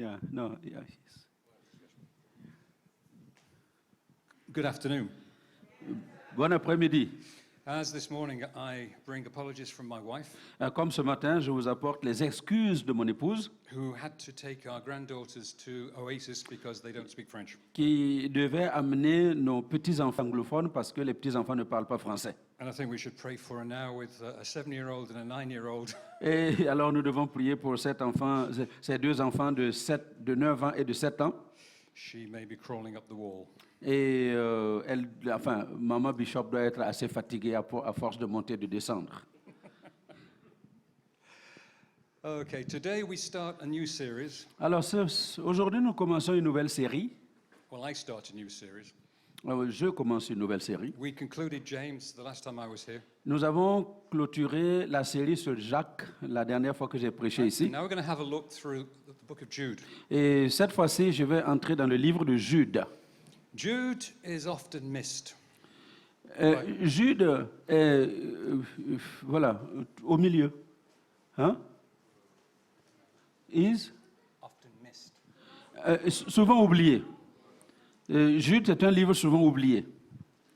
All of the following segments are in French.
Yeah, no, yeah. Good afternoon. Bon après-midi. As this morning I bring apologies from my wife, Comme ce matin, je vous apporte les excuses de mon épouse who had to take our granddaughters to Oasis because they don't speak French. qui devait amener nos petits-enfants anglophones parce que les petits-enfants ne parlent pas français. And I think we should pray for her now with a 7-year-old and a 9-year-old. Et alors nous devons prier pour ces deux enfants de 9 ans et de 7 ans. She may be crawling up the wall. Et Maman Bishop doit être assez fatiguée à force de monter et de descendre. Okay, today we start a new series. Alors aujourd'hui, nous commençons une nouvelle série. Well, I start a new series. Je commence une nouvelle série. We concluded James the last time I was here. Nous avons clôturé la série sur Jacques la dernière fois que j'ai prêché ici. Now we're going to have a look through the book of Jude. Et cette fois-ci, je vais entrer dans le livre de Jude. Jude is often missed. Jude est, voilà, au milieu. Hein? Is? Often missed. Souvent oublié. Jude est un livre souvent oublié.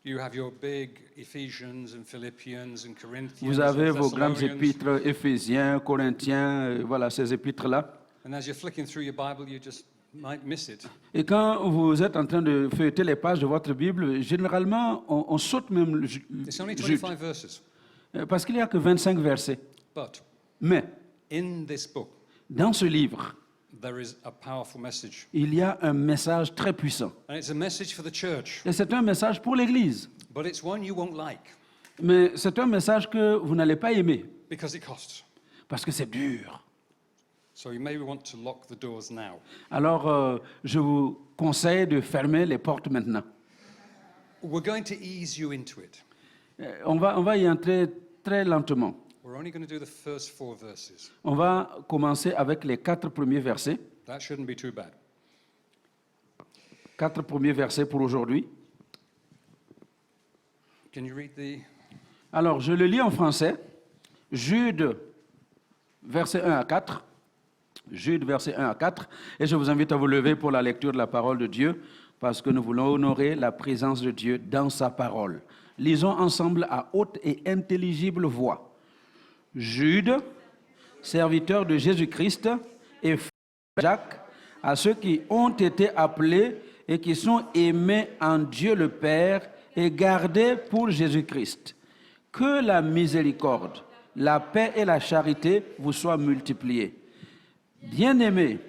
You have your big Ephesians and Philippians and Corinthians. Vous avez and vos grandes Thessalonians. épîtres, Éphésiens, Corinthiens, voilà ces épîtres-là. And as you're flicking through your Bible, you just might miss it. Et quand vous êtes en train de feuilleter les pages de votre Bible, généralement, on saute même It's only Jude. 25 verses. Parce qu'il n'y a que 25 versets. But Mais in this book, dans ce livre, there is a powerful message. il y a un message très puissant. And it's a message for the church. Et c'est un message pour l'Église. But it's one you won't like Mais c'est un message que vous n'allez pas aimer, because it costs. parce que c'est dur. So you may want to lock the doors now. Alors, je vous conseille de fermer les portes maintenant. We're going to ease you into it. On va y entrer très lentement. We're only going to do the first 4 verses. On va commencer avec les 4 premiers versets. That shouldn't be too bad. 4 premiers versets pour aujourd'hui. Can you read the... Alors, je le lis en français. Jude, versets 1 à 4. Jude, versets 1 à 4. Et je vous invite à vous lever pour la lecture de la parole de Dieu, parce que nous voulons honorer la présence de Dieu dans sa parole. Lisons ensemble à haute et intelligible voix. Jude, serviteur de Jésus-Christ, et frère Jacques, à ceux qui ont été appelés et qui sont aimés en Dieu le Père et gardés pour Jésus-Christ. Que la miséricorde, la paix et la charité vous soient multipliées. Bien-aimés,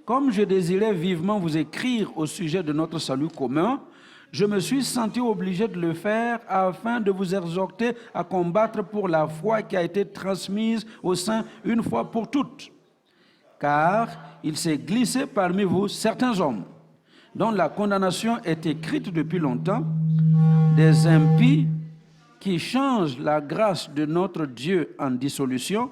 comme je désirais vivement vous écrire au sujet de notre salut commun, je me suis senti obligé de le faire afin de vous exhorter à combattre pour la foi qui a été transmise au saints une fois pour toutes. Car il s'est glissé parmi vous certains hommes dont la condamnation est écrite depuis longtemps, des impies qui changent la grâce de notre Dieu en dissolution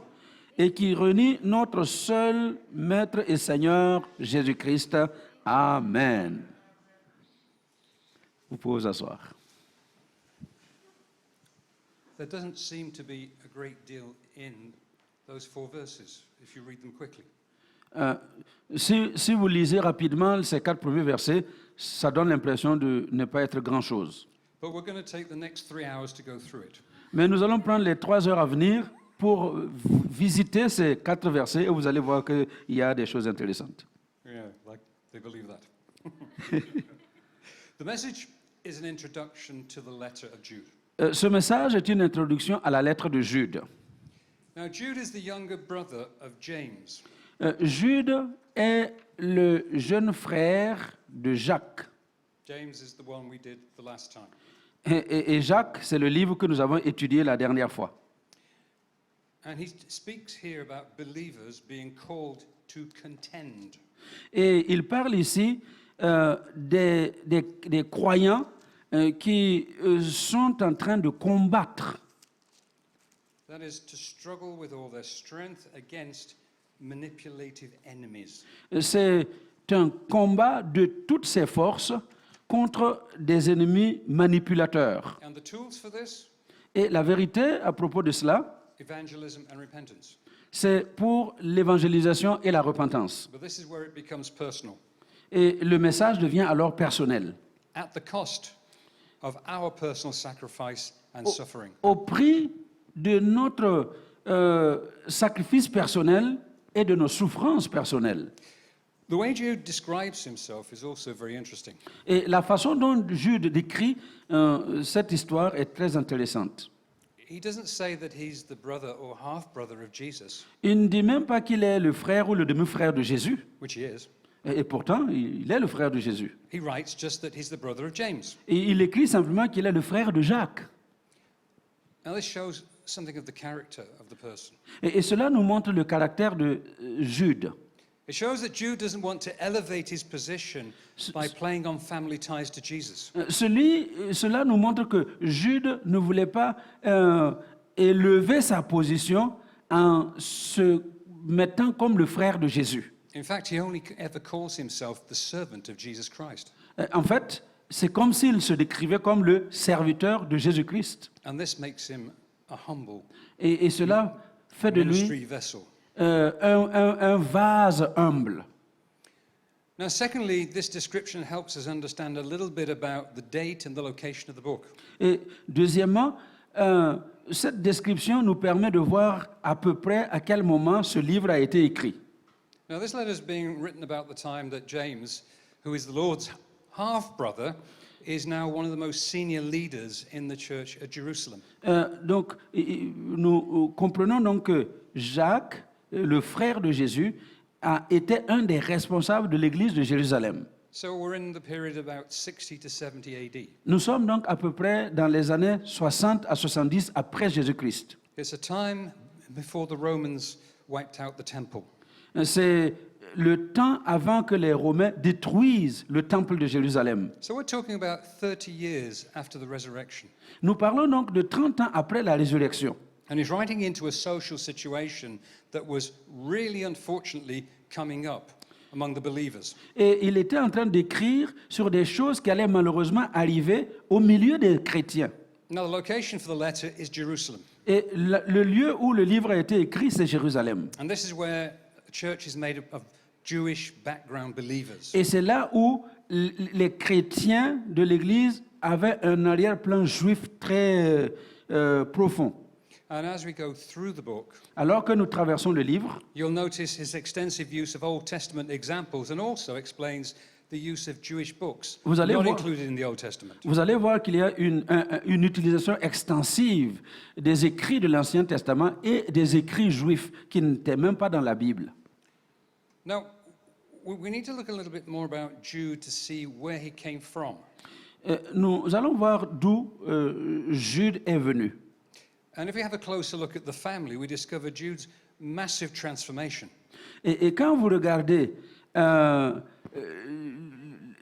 et qui renient notre seul Maître et Seigneur Jésus-Christ. Amen. Vous pouvez vous asseoir. There doesn't seem to be a great deal in those 4 verses, if you read them quickly. Si vous lisez rapidement ces 4 premiers versets, ça donne l'impression de ne pas être grand-chose. But we're going to take the next 3 hours to go through it. Mais nous allons prendre les 3 heures à venir pour visiter ces 4 versets et vous allez voir qu'il y a des choses intéressantes. Yeah, like they believe that. The message is an introduction to the letter of Jude. Ce message est une introduction à la lettre de Jude. Now, Jude is the younger brother of James. Jude est le jeune frère de Jacques. James is the one we did the last time. Et Jacques, c'est le livre que nous avons étudié la dernière fois. And he speaks here about believers being called to contend. Et il parle ici des croyants qui sont en train de combattre. That is to struggle with all their strength against manipulative enemies. C'est un combat de toutes ses forces contre des ennemis manipulateurs. And the tools for this? Et la vérité à propos de cela, Evangelism and repentance. c'est pour l'évangélisation et la repentance. But this is where it becomes personal, Et le message devient alors personnel, at the cost of our personal sacrifice and suffering. au prix de notre sacrifice personnel et de nos souffrances personnelles. The way Jude describes himself is also very interesting. Et la façon dont Jude décrit cette histoire est très intéressante. He doesn't say that he's the brother or half-brother of Jesus, Il ne dit même pas qu'il est le frère ou le demi-frère de Jésus. which he is. Et pourtant, il est le frère de Jésus. He writes just that he's the brother of James. Et il écrit simplement qu'il est le frère de Jacques. Now this shows something of the character of the person. Et cela nous montre le caractère de Jude. It shows that Jude doesn't want to elevate his position by playing on family ties to Jesus. Cela nous montre que Jude ne voulait pas élever sa position en se mettant comme le frère de Jésus. In fact, he only ever calls himself the servant of Jesus Christ. En fait, c'est comme s'il se décrivait comme le serviteur de Jésus-Christ. And this makes him a humble Et cela fait de lui ministry vessel. un vase humble. Now, secondly, this description helps us understand a little bit about the date and the location of the book. Et deuxièmement, cette description nous permet de voir à peu près à quel moment ce livre a été écrit. Now, this letter is being written about the time that James, who is the Lord's half-brother, is now one of the most senior leaders in the church at Jerusalem. Donc, nous comprenons donc que Jacques, le frère de Jésus, a été un des responsables de l'église de Jérusalem. So we're in the period about 60 to 70 AD. Nous sommes donc à peu près dans les années 60 à 70 après Jésus-Christ. It's a time before the Romans wiped out the temple. C'est le temps avant que les Romains détruisent le temple de Jérusalem. So we're talking about 30 years after the resurrection. Nous parlons donc de 30 ans après la résurrection. And he's writing into a social situation that was really unfortunately coming up among the believers. Et il était en train d'écrire sur des choses qui allaient malheureusement arriver au milieu des chrétiens. Now, the location for the letter is Jerusalem. Et le lieu où le livre a été écrit, c'est Jérusalem. And this is where a church is made up of Jewish background believers. Et c'est là où les chrétiens de l'Église avaient un arrière-plan juif très profond. And as we go through the book, Alors que nous traversons le livre, you'll notice his extensive use of Old Testament examples and also explains the use of Jewish books Vous allez not voir- included in the Old Testament. vous allez voir qu'il y a une utilisation extensive des écrits de l'Ancien Testament et des écrits juifs qui n'étaient même pas dans la Bible. Now, we need to look a little bit more about Jude to see where he came from. Nous allons voir d'où Jude est venu. And if we have a closer look at the family, we discover Jude's massive transformation. Et quand vous regardez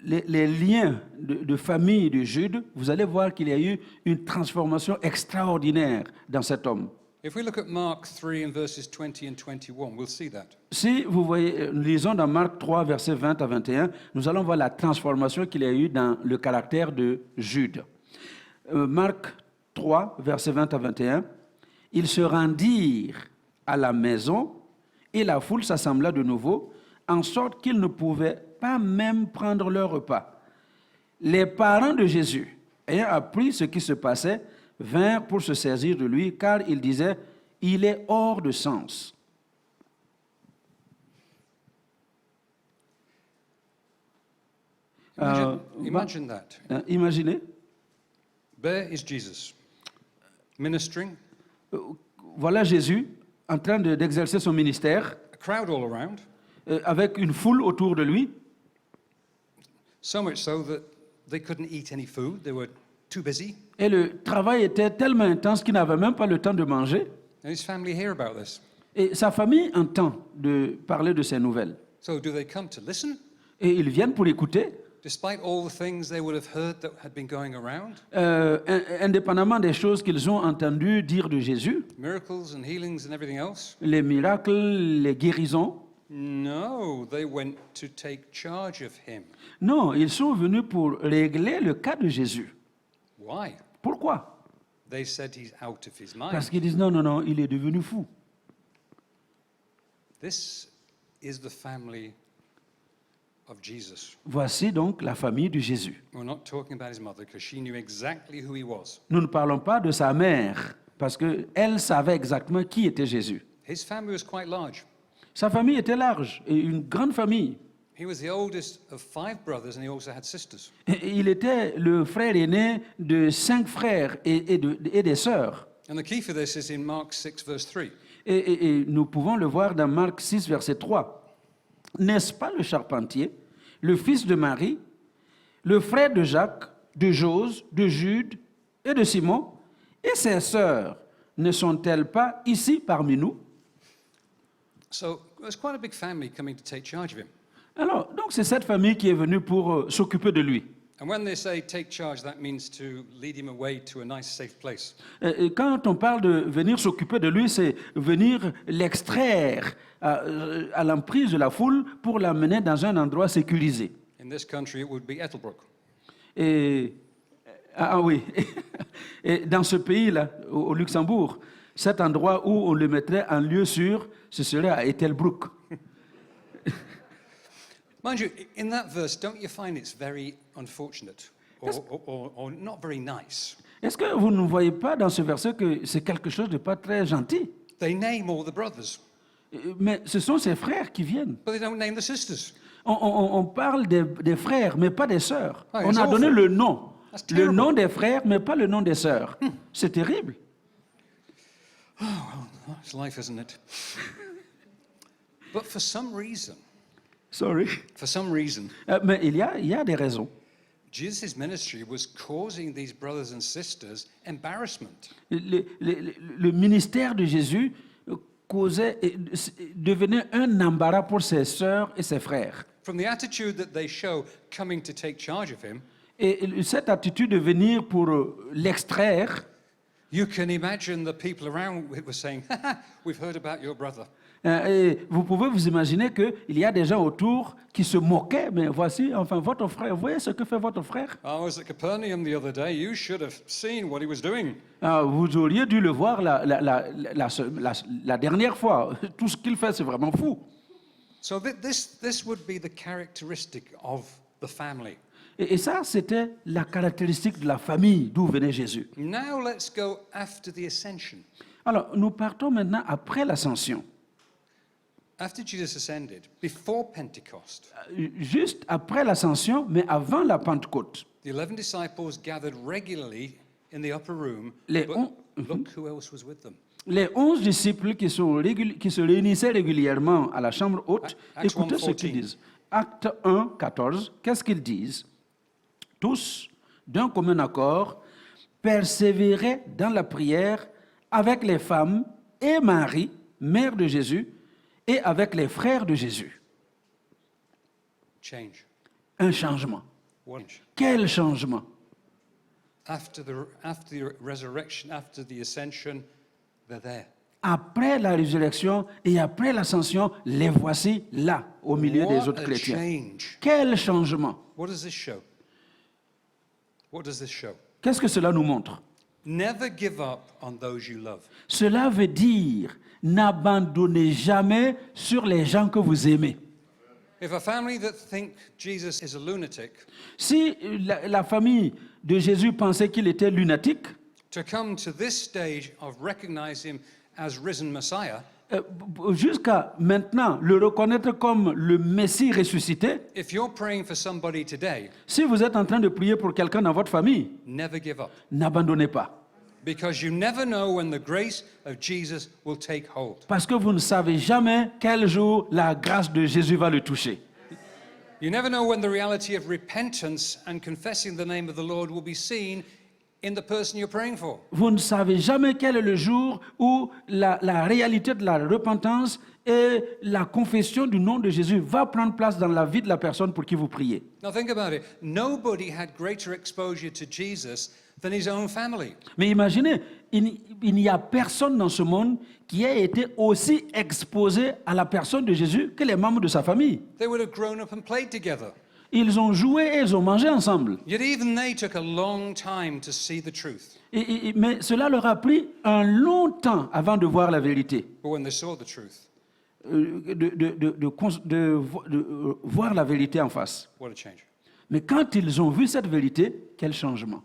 les liens de famille de Jude, vous allez voir qu'il y a eu une transformation extraordinaire dans cet homme. If we look at Mark 3 and verses 20 and 21, we'll see that. Si vous voyez, lisons dans Marc 3, versets 20 à 21, nous allons voir la transformation qu'il y a eu dans le caractère de Jude. Marc 3, versets 20 à 21, ils se rendirent à la maison et la foule s'assembla de nouveau, en sorte qu'ils ne pouvaient pas même prendre leur repas. Les parents de Jésus, ayant appris ce qui se passait, vinrent pour se saisir de lui, car ils disaient, il est hors de sens. Imagine that. Imaginez, There is Jesus, ministering, voilà Jésus en train d'exercer son ministère, a crowd all around, avec une foule autour de lui, so much so that they couldn't eat any food. They were too busy. et le travail était tellement intense qu'il n'avait même pas le temps de manger. And his family hear about this. Et sa famille entend de parler de ces nouvelles. So do they come to listen? Et ils viennent pour écouter, Despite all the things they would have heard that had been going around, indépendamment des choses qu'ils ont entendues dire de Jésus, miracles and healings and everything else. les miracles, les guérisons. No, they went to take charge of him. Non, ils sont venus pour régler le cas de Jésus. Why? Pourquoi? They said he's out of his Parce mind. qu'ils disent non, non, non, il est devenu fou. This is the family of Jesus. Voici donc la famille de Jésus. We're not talking about his mother because she knew exactly who he was. Nous ne parlons pas de sa mère, parce qu'elle savait exactement qui était Jésus. His family was quite large. Sa famille était large, et une grande famille. He was the oldest of 5 brothers and he also had sisters. Et il était le frère aîné de 5 frères et des sœurs. And the key for this is in Mark 6, verse 3. Et nous pouvons le voir dans Marc 6, verset 3. N'est-ce pas le charpentier, le fils de Marie, le frère de Jacques, de Jose, de Jude et de Simon, et ses sœurs ne sont-elles pas ici parmi nous? So there's quite a big family coming to take charge of him. Alors, donc c'est cette famille qui est venue pour s'occuper de lui. And when they say take charge, that means to lead him away to a nice, safe place. Et quand on parle de venir s'occuper de lui, c'est venir l'extraire à l'emprise de la foule pour l'amener dans un endroit sécurisé. In this country, it would be Ettelbruck. Et, oui, et dans ce pays-là, au Luxembourg, cet endroit où on le mettrait en lieu sûr, ce serait à Ettelbruck. Mind you, in that verse, don't you find it's very unfortunate or not very nice? Est-ce que vous ne voyez pas dans ce verset que c'est quelque chose de pas très gentil? They name all the brothers, Mais ce sont ses frères qui viennent. but they don't name the sisters. On parle des frères, mais pas des sœurs. Ah, On it's a donné awful. le nom. That's Le terrible. nom des frères, mais pas le nom des sœurs. C'est terrible. That's life, isn't it? But for some reason, Sorry. Mais il y a des raisons. Jesus' ministry was causing these brothers and sisters embarrassment. Le ministère de Jésus devenait un embarras pour ses sœurs et ses frères. From the attitude that they show coming to take charge of him, Et cette attitude de venir pour l'extraire, you can imagine the people around were saying, we've heard about your brother. et vous pouvez vous imaginer qu'il y a des gens autour qui se moquaient, mais voici, enfin, votre frère, vous voyez ce que fait votre frère? I was at Capernaum the other day. You should have seen what he was doing. Vous auriez dû le voir la dernière fois. Tout ce qu'il fait, c'est vraiment fou. So this would be the characteristic of the family. Et ça, c'était la caractéristique de la famille d'où venait Jésus. Now let's go after the ascension. Alors, nous partons maintenant après l'ascension. After Jesus ascended, before Pentecost, Juste après l'ascension, mais avant la Pentecôte. the 11 disciples gathered regularly in the upper room. Les But on- look who else was with them. Les 11 disciples qui se réunissaient régulièrement à la chambre haute, Acts écoutez ce 1:14. qu'ils disent. Acte 1, 14, qu'est-ce qu'ils disent? Tous, d'un commun accord, persévéraient dans la prière avec les femmes et Marie, mère de Jésus, et avec les frères de Jésus. Change. Un changement. One. Quel changement? After the resurrection, after the ascension, they're there. Après la résurrection et après l'ascension, les voici là, au milieu des What autres a chrétiens. change. Quel changement? What does this show? What does this show? Qu'est-ce que cela nous montre? Never give up on those you love. Cela veut dire n'abandonnez jamais sur les gens que vous aimez. If a family that think Jesus is a lunatic, Si la famille de Jésus pensait qu'il était lunatique, to come to this stage of recognize him as risen Messiah, jusqu'à maintenant le reconnaître comme le Messie ressuscité, if you're praying for somebody today, si vous êtes en train de prier pour quelqu'un dans votre famille, never give up. n'abandonnez pas. Because you never know when the grace of Jesus will take hold. Parce que vous ne savez jamais quel jour la grâce de Jésus va le toucher. You never know when the reality of repentance and confessing the name of the Lord will be seen in the person you're praying for. Vous ne savez jamais quel est le jour où la réalité de la repentance et la confession du nom de Jésus va prendre place dans la vie de la personne pour qui vous priez. Now think about it. Nobody had greater exposure to Jesus than his own family. Mais imaginez, il n'y a personne dans ce monde qui ait été aussi exposé à la personne de Jésus que les membres de sa famille. They would have grown up and played together. Ils ont joué et ils ont mangé ensemble. Yet even they took a long time to see the truth. Mais cela leur a pris un long temps avant de voir la vérité. But when they saw the truth, voir la vérité en face. What a change. Mais quand ils ont vu cette vérité, quel changement.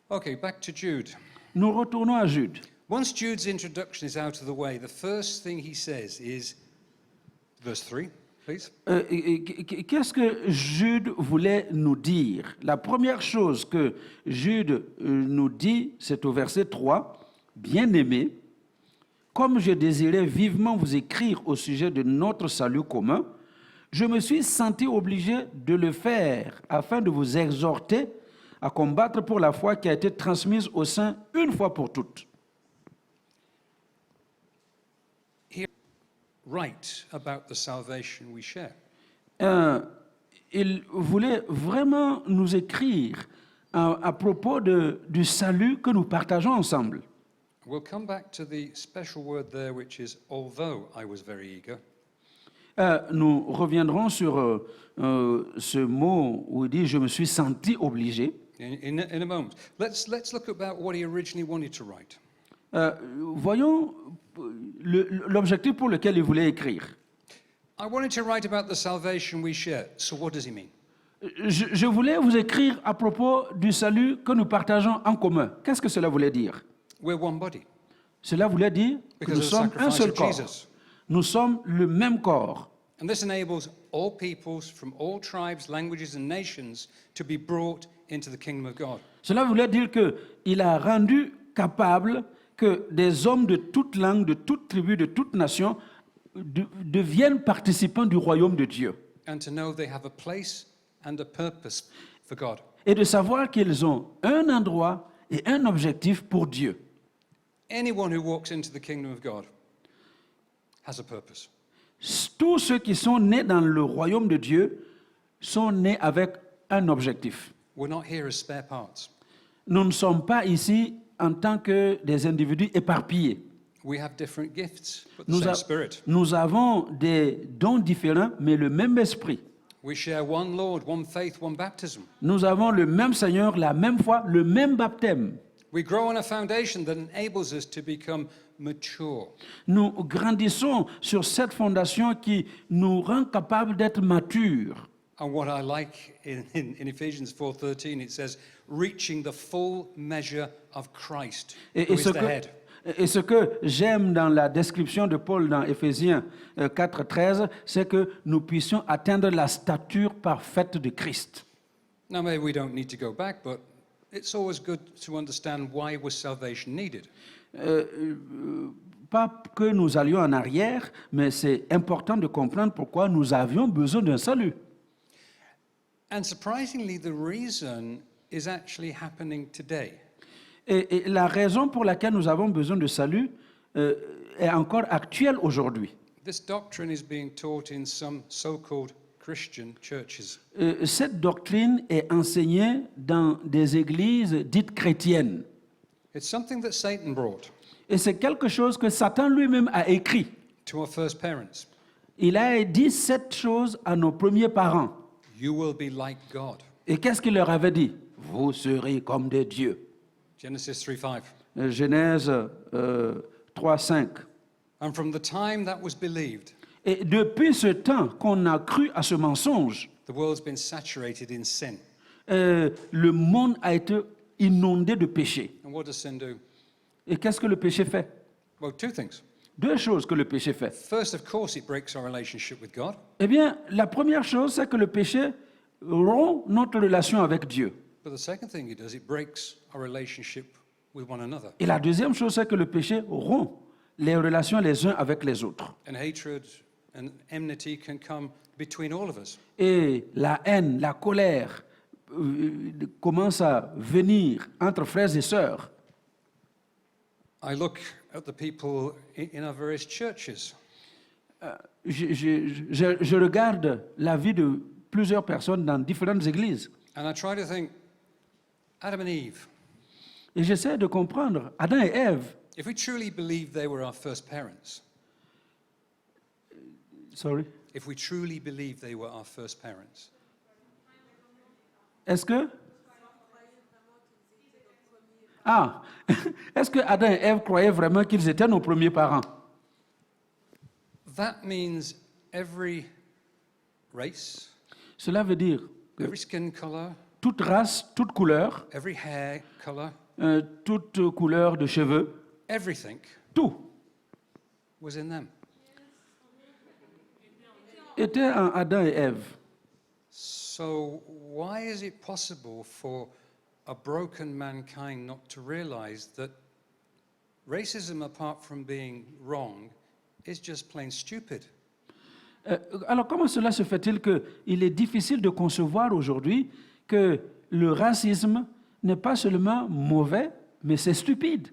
Okay, back to Jude. Nous retournons à Jude. Once Jude's introduction is out of the way, the first thing he says is, verse 3, please. Qu'est-ce que Jude voulait nous dire? La première chose que Jude nous dit, c'est au verset 3, « Bien-aimés, comme je désirais vivement vous écrire au sujet de notre salut commun, je me suis senti obligé de le faire afin de vous exhorter à combattre pour la foi qui a été transmise aux saints une fois pour toutes. » He write about the salvation we share. Il voulait vraiment nous écrire à propos du salut que nous partageons ensemble. We'll come back to the special word there, which is, although I was very eager. Nous reviendrons sur ce mot où il dit « je me suis senti obligé ». In a moment. Let's look about what he originally wanted to write. Voyons l'objectif pour lequel il voulait écrire. I wanted to write about the salvation we share. So what does he mean? Je voulais vous écrire à propos du salut que nous partageons en commun. Qu'est-ce que cela voulait dire? We're one body. Cela voulait dire que Because nous of the sommes un sacrifice seul of corps. Jesus. Nous sommes le même corps. And this enables all peoples from all tribes, languages, and nations to be brought into the kingdom of God. Cela voulait dire qu'il a rendu capable que des hommes de toute langue, de toute tribu, de toute nation deviennent participants du royaume de Dieu. And to know they have a place and a purpose for God. Et de savoir qu'ils ont un endroit et un objectif pour Dieu. Anyone who walks into the kingdom of God has a purpose. Tous ceux qui sont nés dans le royaume de Dieu sont nés avec un objectif. We're not here as spare parts. Nous ne sommes pas ici en tant que des individus éparpillés. We have different gifts, but the same Spirit. Nous avons des dons différents, mais le même esprit. We share one Lord, one faith, one baptism. Nous avons le même Seigneur, la même foi, le même baptême. We grow on a foundation that enables us to become mature. Nous grandissons sur cette fondation qui nous rend capables d'être matures. And what I like in Ephesians 4:13, it says, reaching the full measure of Christ, who is the head. Et ce que j'aime dans la description de Paul dans Éphésiens 4:13, c'est que nous puissions atteindre la stature parfaite de Christ. Now, maybe we don't need to go back, but it's always good to understand why was salvation needed. Pas que nous allions en arrière, mais c'est important de comprendre pourquoi nous avions besoin d'un salut. And surprisingly, the reason is actually happening today. Et la raison pour laquelle nous avons besoin de salut est encore actuelle aujourd'hui. This doctrine is being taught in some so-called Christian churches. Cette doctrine est enseignée dans des églises dites chrétiennes. It's something that Satan brought Et c'est quelque chose que Satan lui-même a écrit. to our first parents. Il a dit cette chose à nos premiers parents. You will be like God. Et qu'est-ce qu'il leur avait dit? Vous serez comme des dieux. Genesis 3:5. Genèse 3:5. And from the time that was believed, Et depuis ce temps qu'on a cru à ce mensonge, the world's been saturated in sin. le monde a été inondé de péché. And what does sin do? Et qu'est-ce que le péché fait? Well, two things. Deux choses que le péché fait. First, of course, it breaks our relationship with God. Eh bien, la première chose, c'est que le péché rompt notre relation avec Dieu. But the second thing it does, it breaks our relationship with one another. Et la deuxième chose, c'est que le péché rompt les relations les uns avec les autres. And hatred and enmity can come between all of us. Et la haine, la colère commence à venir entre frères et sœurs. I look at the people in our various churches. Je regarde la vie de plusieurs personnes dans différentes églises. And I try to think, Adam and Eve, Et j'essaie de comprendre, Adam et Ève, if we truly believe they were our first parents, if we truly believe they were our first parents, est-ce que... Ah, est-ce que Adam et Ève croyaient vraiment qu'ils étaient nos premiers parents? that means every race, Cela veut dire que every skin color, toute race, toute couleur, every hair color, toute couleur de cheveux, everything tout was in them. était en Adam et Ève. So why is it possible for a broken mankind not to realize that racism, apart from being wrong, is just plain stupid? Alors comment cela se fait-il qu'il est difficile de concevoir aujourd'hui que le racisme n'est pas seulement mauvais, mais c'est stupide?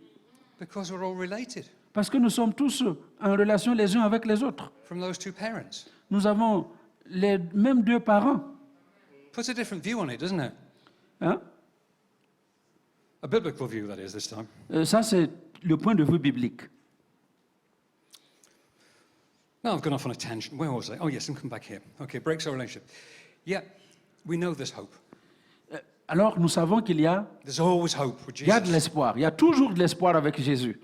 Because we're all related Parce que nous sommes tous en relation les uns avec les autres. from those two parents. Nous avons les mêmes deux parents. Puts a different view on it, doesn't it? Hein? A biblical view, that is, this time. Ça, c'est le point de vue biblique. Now I've gone off on a tangent. Where was I? Oh, yes, I'm coming back here. Okay, breaks our relationship. Yeah, we know there's hope. Alors, nous savons qu'il y a, There's always hope with il y a de Jesus. l'espoir. Il y a toujours de l'espoir avec Jésus.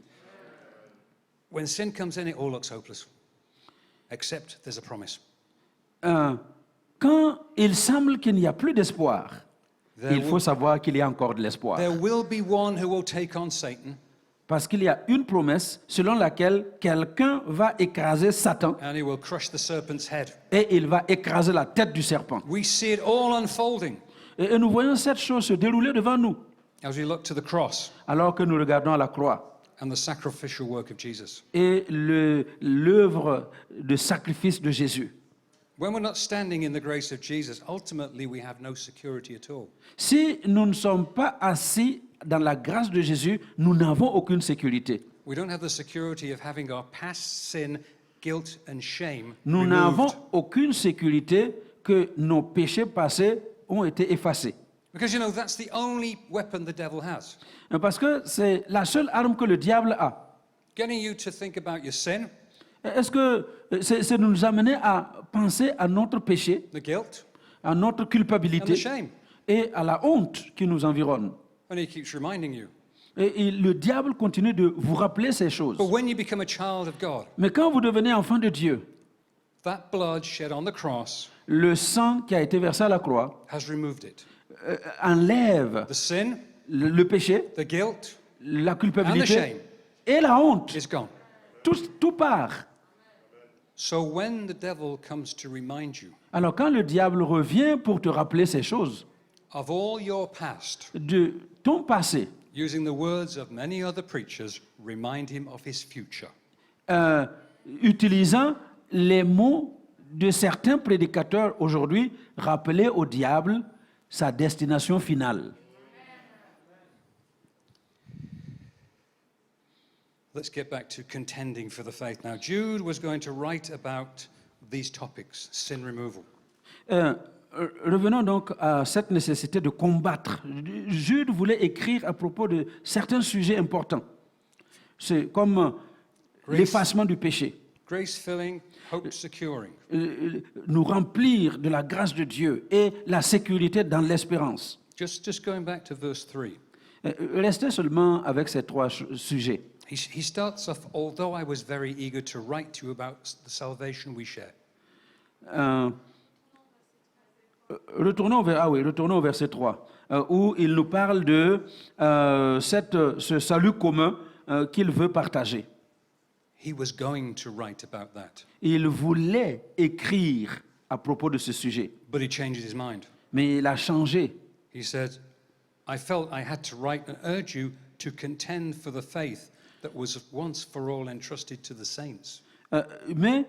When sin comes in, it all looks hopeless. Except there's a promise. Quand il semble qu'il n'y a plus d'espoir, There il will, faut savoir qu'il y a encore de l'espoir. there will be one who will take on Satan, Parce qu'il y a une promesse selon laquelle quelqu'un va écraser Satan and he will crush the serpent's head. et il va écraser la tête du serpent. We see it all unfolding Et nous voyons cette chose se dérouler devant nous as we look to the cross alors que nous regardons à la croix and the sacrificial work of Jesus. et l'œuvre de sacrifice de Jésus. When we're not standing in the grace of Jesus, ultimately we have no security at all. Si nous ne sommes pas assis dans la grâce de Jésus, nous n'avons aucune sécurité. We don't have the security of having our past sin, guilt, and shame Nous n'avons removed. aucune sécurité que nos péchés passés ont été effacés. Because you know, that's the only weapon the devil has. Parce que c'est la seule arme que le diable a. Getting you to think about your sin, Est-ce que c'est de nous amener à penser à notre péché, the guilt, à notre and the culpabilité shame. et à la honte qui nous environne? And he keeps reminding you. Et le diable continue de vous rappeler ces choses. But when you become a child of God, Mais quand vous devenez enfant de Dieu, that blood shed on the cross le sang qui a été versé à la croix has removed it. enlève The sin, le péché, the guilt la and the culpabilité shame et la honte. is gone. Tout part. So when the devil comes to remind you Alors quand le diable revient pour te rappeler ces choses, of all your past, de ton passé, using the words of many other preachers, remind him of his future. Utilisant les mots de certains prédicateurs aujourd'hui, rappeler au diable sa destination finale. Let's get back to contending for the faith. Now, Jude was going to write about these topics, sin removal. Revenons donc à cette nécessité de combattre. Jude voulait écrire à propos de certains sujets importants. C'est comme l'effacement du péché, Grace filling, hope securing. nous remplir de la grâce de Dieu et la sécurité dans l'espérance. Just going back to verse 3. Restez seulement avec ces trois sujets. He starts off, although I was very eager to write to you about the salvation we share. Retournons au verset 3, où il nous parle de ce salut commun qu'il veut partager. He was going to write about that, Il voulait écrire à propos de ce sujet, but he changed his mind. mais il a changé. He said, I felt I had to write and urge you to contend for the faith that was once for all entrusted to the saints. Mais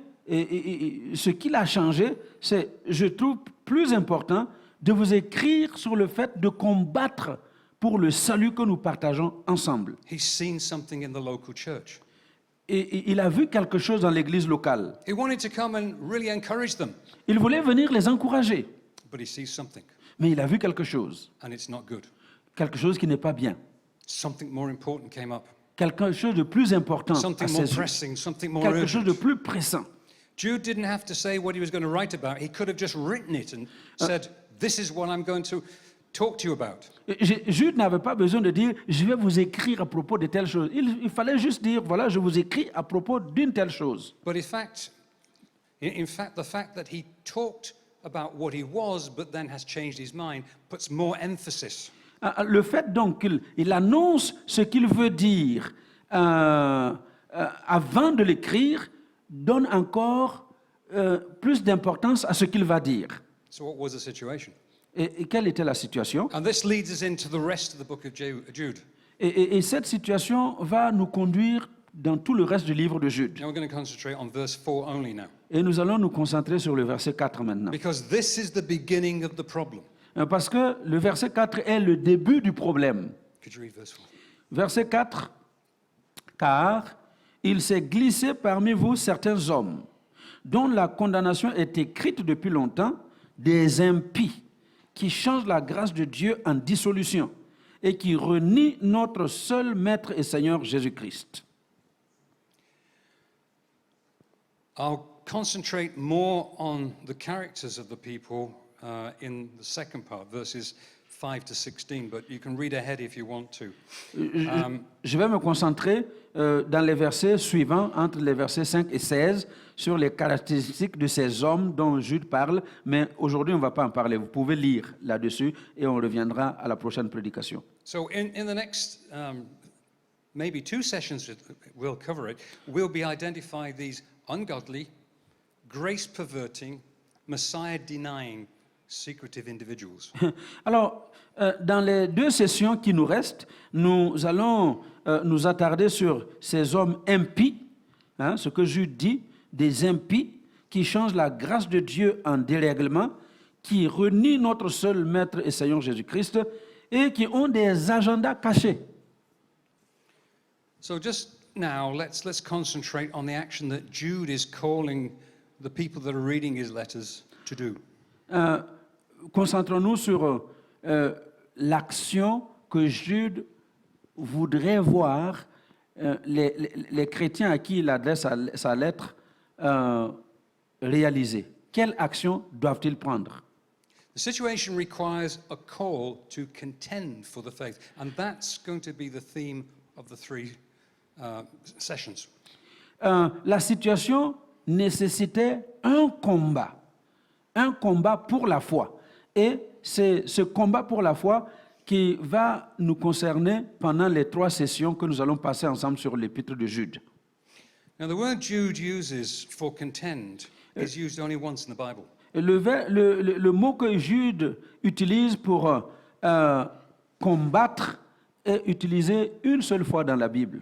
ce qu'il a changé, c'est, je trouve plus important de vous écrire sur le fait de combattre pour le salut que nous partageons ensemble. He's seen something in the local church. Et il a vu quelque chose dans l'église locale. He wanted to come and really encourage them, Il voulait venir les encourager, but he sees something, mais il a vu quelque chose qui n'est pas bien. Something more important came up, Quelque chose de plus important à something ses more yeux. pressing, something more Quelque chose de urgent. plus pressant. Jude didn't have to say what he was going to write about. He could have just written it and said, this is what I'm going to talk to you about. Jude n'avait pas besoin de dire « je vais vous écrire à propos de telle chose ». Il fallait juste dire « voilà, je vous écris à propos d'une telle chose But in fact, In fact, the fact that he talked about what he was but then has changed his mind puts more emphasis. Le fait donc qu'il annonce ce qu'il veut dire avant de l'écrire donne encore plus d'importance à ce qu'il va dire. So what was the situation? Et quelle était la situation? And this leads us into the rest of the book of Jude. Et cette situation va nous conduire dans tout le reste du livre de Jude. Now we're going to concentrate on verse 4 only now. Et nous allons nous concentrer sur le verset 4 maintenant. Because this is the beginning of the problem. Parce que le verset 4 est le début du problème. Could you read verse 4? Verset 4, car il s'est glissé parmi vous certains hommes dont la condamnation est écrite depuis longtemps, des impies qui changent la grâce de Dieu en dissolution et qui renient notre seul Maître et Seigneur Jésus-Christ. I'll concentrate more on the characters of the people in the second part, verses 5 to 16, but you can read ahead if you want to. Je vais me concentrer dans les versets suivants, entre les versets 5 et 16, sur les caractéristiques de ces hommes dont Jude parle, mais aujourd'hui on ne va pas en parler. Vous pouvez lire là-dessus et on reviendra à la prochaine prédication. So in the next maybe 2 sessions we'll cover it, we'll be identifying these ungodly, grace-perverting, Messiah-denying, secretive individuals. Alors, dans les 2 sessions qui nous restent, nous allons nous attarder sur ces hommes impies, ce que Jude dit, des impies qui changent la grâce de Dieu en dérèglement, qui renient notre seul Maître et Seigneur Jésus-Christ et qui ont des agendas cachés. So just now, let's concentrate on the action that Jude is calling the people that are reading his letters to do. Concentrons-nous sur l'action que Jude voudrait voir les chrétiens à qui il adresse sa lettre réaliser. Quelle action doivent-ils prendre? The situation requires a call to contend for the faith, and that's going to be the theme of the 3 sessions. La situation nécessitait un combat pour la foi. Et c'est ce combat pour la foi qui va nous concerner pendant les 3 sessions que nous allons passer ensemble sur l'épître de Jude. Now, the word Jude uses for contend is used only once in the Bible. Et le mot que Jude utilise pour combattre est utilisé une seule fois dans la Bible.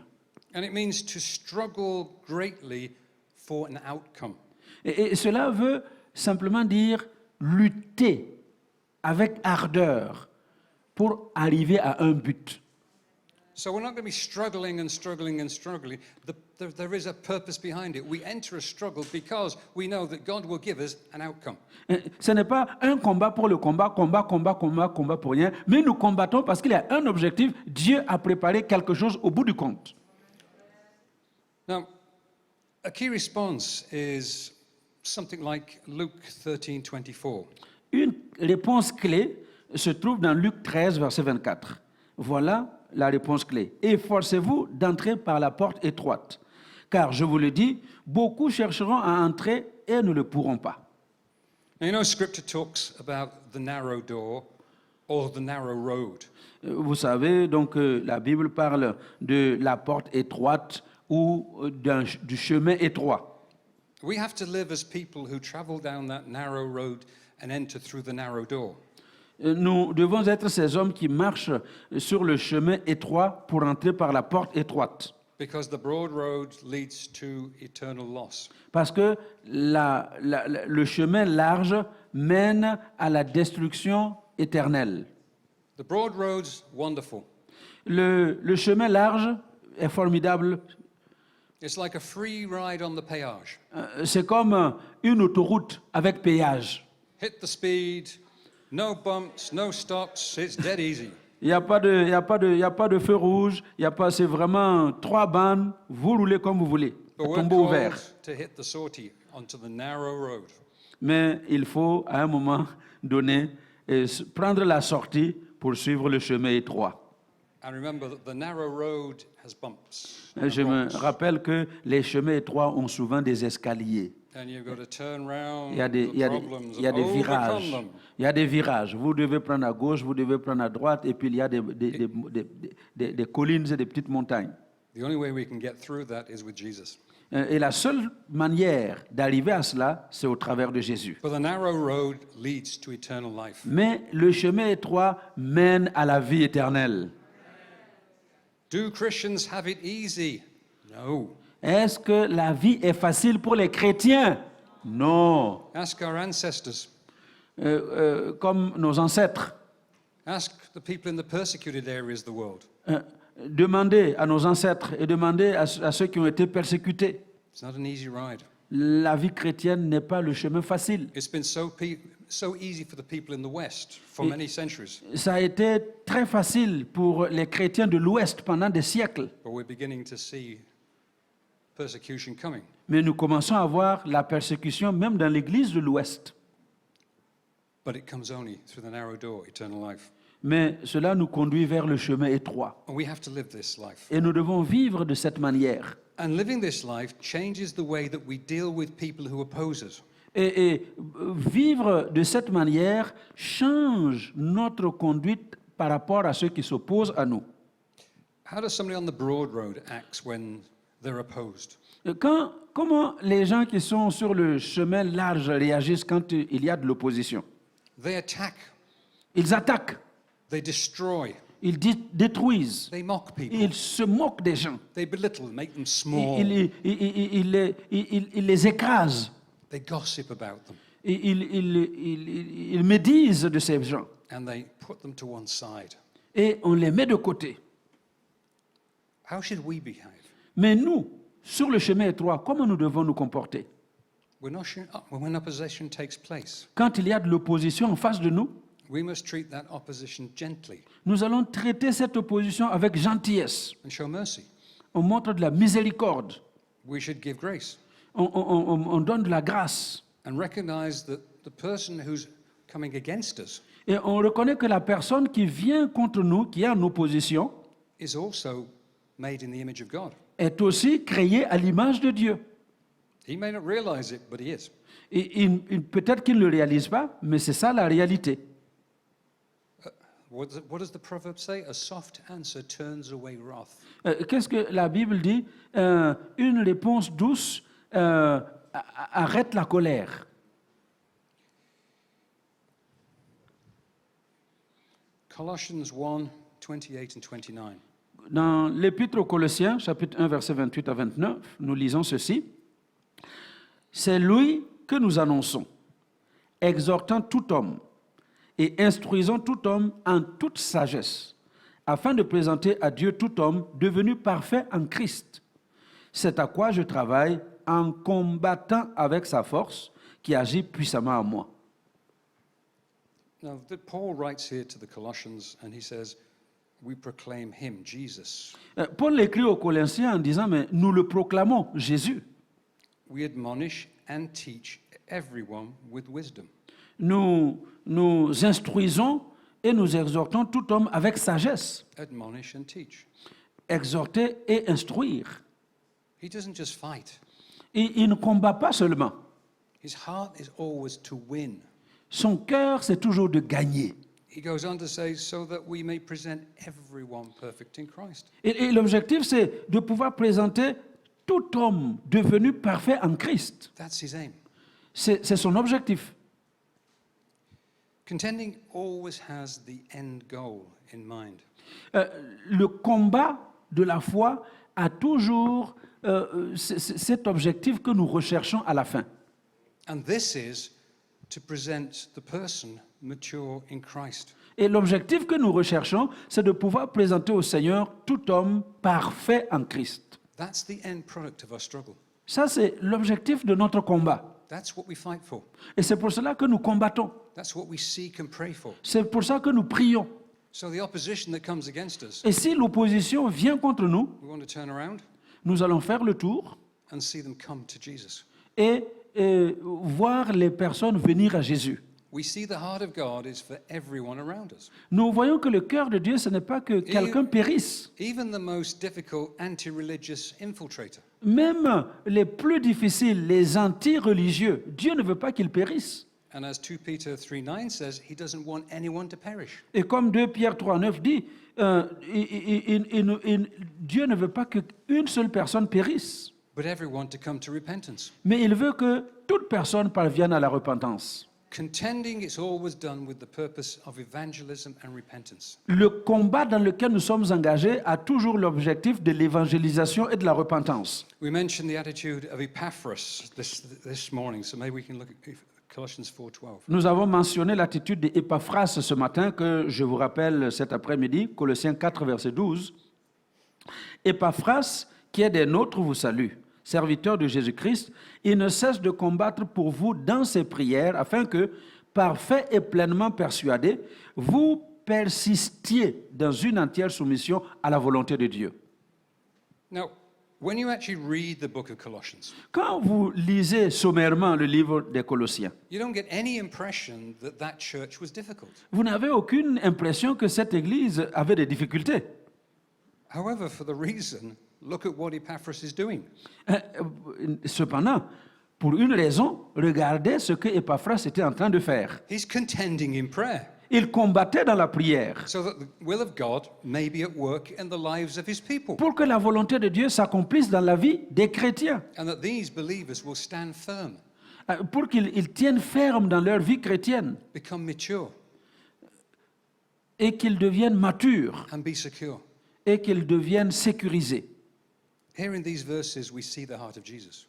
And it means to struggle greatly for an outcome. Et cela veut simplement dire lutter avec ardeur pour arriver à un but. So we're not going to be struggling and struggling and struggling. There is a purpose behind it. We enter a struggle because we know that God will give us an outcome. Ce n'est pas un combat pour le combat pour rien, mais nous combattons parce qu'il y a un objectif. Dieu a préparé quelque chose au bout du compte. Now, a key response is something like Luke 13:24. Une réponse clé se trouve dans Luc 13, verset 24. Voilà la réponse clé. Efforcez-vous d'entrer par la porte étroite, car je vous le dis, beaucoup chercheront à entrer et ne le pourront pas. Now, you know, Scripture talks about the narrow door or the narrow road. Vous savez, donc, la Bible parle de la porte étroite ou du chemin étroit. We have to live as people who travel down that narrow road and enter through the narrow door. Nous devons être ces hommes qui marchent sur le chemin étroit pour entrer par la porte étroite. Because the broad road leads to eternal loss. Parce que le chemin large mène à la destruction éternelle. The broad road's wonderful. Le chemin large est formidable. It's like a free ride on the péage. C'est comme une autoroute avec péage. Hit the speed, no bumps, no stops, it's dead easy. Il n'y a pas de feu rouge, c'est vraiment 3 bandes, vous roulez comme vous voulez, But we're tombeau ouvert. called to hit the sortie onto the narrow road. Mais il faut, à un moment donné, prendre la sortie pour suivre le chemin étroit. And remember that the narrow road has bumps. Je me rappelle que les chemins étroits ont souvent des escaliers. and you've got to turn around Il y a des, the il y a des- problems il y a and des overcome virages. them. Il y a des virages. Vous devez prendre à gauche, vous devez prendre à droite, et puis il y a des collines et des petites montagnes. The only way we can get through that is with Jesus. Et la seule manière d'arriver à cela, c'est au travers de Jésus. But the narrow road leads to eternal life. Mais le chemin étroit mène à la vie éternelle. Do Christians have it easy? No. Est-ce que la vie est facile pour les chrétiens? Non. Ask our ancestors. Comme nos ancêtres. Ask the people in the persecuted areas of the world. Demandez à nos ancêtres et demandez à ceux qui ont été persécutés. It's not an easy ride. La vie chrétienne n'est pas le chemin facile. It's been so easy for the people in the West for many centuries. Ça a été très facile pour les chrétiens de l'Ouest pendant des siècles. But we're beginning to see persecution coming. Mais nous commençons à voir la persécution même dans l'Église de l'Ouest. But it comes only through the narrow door, eternal life. Mais cela nous conduit vers le chemin étroit. And we have to live this life. Et nous devons vivre de cette manière. And living this life changes the way that we deal with people who oppose us. Et vivre de cette manière change notre conduite par rapport à ceux qui s'opposent à nous. How does somebody on the broad road act when they're opposed? Comment les gens qui sont sur le chemin large réagissent quand il y a de l'opposition? They attack, Ils attaquent, they destroy, ils détruisent, they mock people, ils se moquent des gens, they belittle, make them small, ils les écrasent, they gossip about them, ils médisent de ces gens and they put them to one side. et on les met de côté. How should we behave? Mais nous, sur le chemin étroit, comment nous devons nous comporter? When opposition takes place, Quand il y a de l'opposition en face de nous, we must treat that opposition gently nous allons traiter cette opposition avec gentillesse. and show mercy. On montre de la miséricorde, We should give grace on donne de la grâce. and recognize that the person who's coming against us Et on reconnaît que la personne qui vient contre nous, qui est en opposition, is also made in the image of God. est aussi créée à l'image de Dieu. He may not realize it, but he is. Et peut-être qu'il ne le réalise pas, mais c'est ça la réalité. What does the proverb say? A soft answer turns away wrath. Qu'est-ce que la Bible dit? Une réponse douce arrête la colère. Colossians 1, 28 and 29. Dans l'Épître aux Colossiens, chapitre 1, versets 28 à 29, nous lisons ceci. C'est lui que nous annonçons, exhortant tout homme et instruisant tout homme en toute sagesse, afin de présenter à Dieu tout homme devenu parfait en Christ. C'est à quoi je travaille en combattant avec sa force qui agit puissamment en moi. Now, Paul writes here to the Colossians and he says, we proclaim him, Jesus. Paul écrit aux Colossiens en disant, mais nous le proclamons, Jésus. We admonish and teach everyone with wisdom. Nous instruisons et nous exhortons tout homme avec sagesse. Admonish and teach. Exhorter et instruire. He doesn't just fight. Il ne combat pas seulement. His heart is always to win. Son cœur, c'est toujours de gagner. He goes on to say, so that we may present everyone perfect in Christ. Et l'objectif, c'est de pouvoir présenter tout homme devenu parfait en Christ. That's his aim. C'est son objectif. Contending always has the end goal in mind. Le combat de la foi a toujours cet objectif que nous recherchons à la fin. And this is to present the person mature in Christ. Et l'objectif que nous recherchons, c'est de pouvoir présenter au Seigneur tout homme parfait en Christ. That's the end product of our struggle. Ça, c'est l'objectif de notre combat. That's what we fight for. Et c'est pour cela que nous combattons. That's what we seek and pray for. C'est pour ça que nous prions. So the opposition that comes against us, Et si l'opposition vient contre nous, we want to turn around nous allons faire le tour and see them come to Jesus. et voir les personnes venir à Jésus. we see the heart of God is for everyone around us. nous voyons que le cœur de Dieu, ce n'est pas que quelqu'un périsse. Even the most difficult anti-religious infiltrator. Même les plus difficiles, les anti-religieux, Dieu ne veut pas qu'ils périssent. And as 2 Peter 3:9 says, he doesn't want anyone to perish. Et comme 2 Pierre 3,9 dit, Dieu ne veut pas qu'une seule personne périsse, But everyone to come to repentance. mais il veut que toute personne parvienne à la repentance. Contending is always done with the purpose of evangelism and repentance. Le combat dans lequel nous sommes engagés a toujours l'objectif de l'évangélisation et de la repentance. We mentioned the attitude of Epaphras this morning, so maybe we can look at Colossians 4:12. Nous avons mentionné l'attitude d'Épaphras ce matin, que je vous rappelle cet après-midi, Colossiens 4, verset 12. Épaphras, qui est des nôtres, vous salue. Serviteur de Jésus-Christ, il ne cesse de combattre pour vous dans ses prières, afin que, parfait et pleinement persuadé, vous persistiez dans une entière soumission à la volonté de Dieu. Now, when you actually read the book of Colossians, Quand vous lisez sommairement le livre des Colossiens, you don't get any impression that that church was difficult. vous n'avez aucune impression que cette église avait des difficultés. However, for the reason, look at what Epaphras is doing. Cependant, pour une raison, regardez ce que Épaphras était en train de faire. He's contending in prayer Il combattait dans la prière so that the will of God may be at work in the lives of his people, pour que la volonté de Dieu s'accomplisse dans la vie des chrétiens, and that these believers will stand firm, pour qu'ils tiennent ferme dans leur vie chrétienne become mature, et qu'ils deviennent matures and be secure. et qu'ils deviennent sécurisés. Here in these verses, we see the heart of Jesus.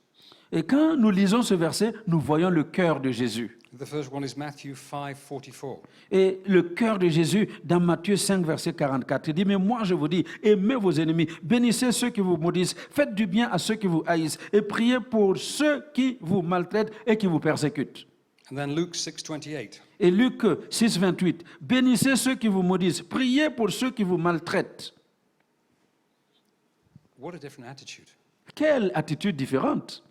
Et quand nous lisons ce verset, nous voyons le cœur de Jésus. The first one is Matthew 5:44. Et le cœur de Jésus, dans Matthieu 5, verset 44, il dit, mais moi je vous dis, aimez vos ennemis, bénissez ceux qui vous maudissent, faites du bien à ceux qui vous haïssent, et priez pour ceux qui vous maltraitent et qui vous persécutent. And then Luke 6:28. Et Luc 6, 28, bénissez ceux qui vous maudissent, priez pour ceux qui vous maltraitent. What a different attitude. Quelle attitude différente!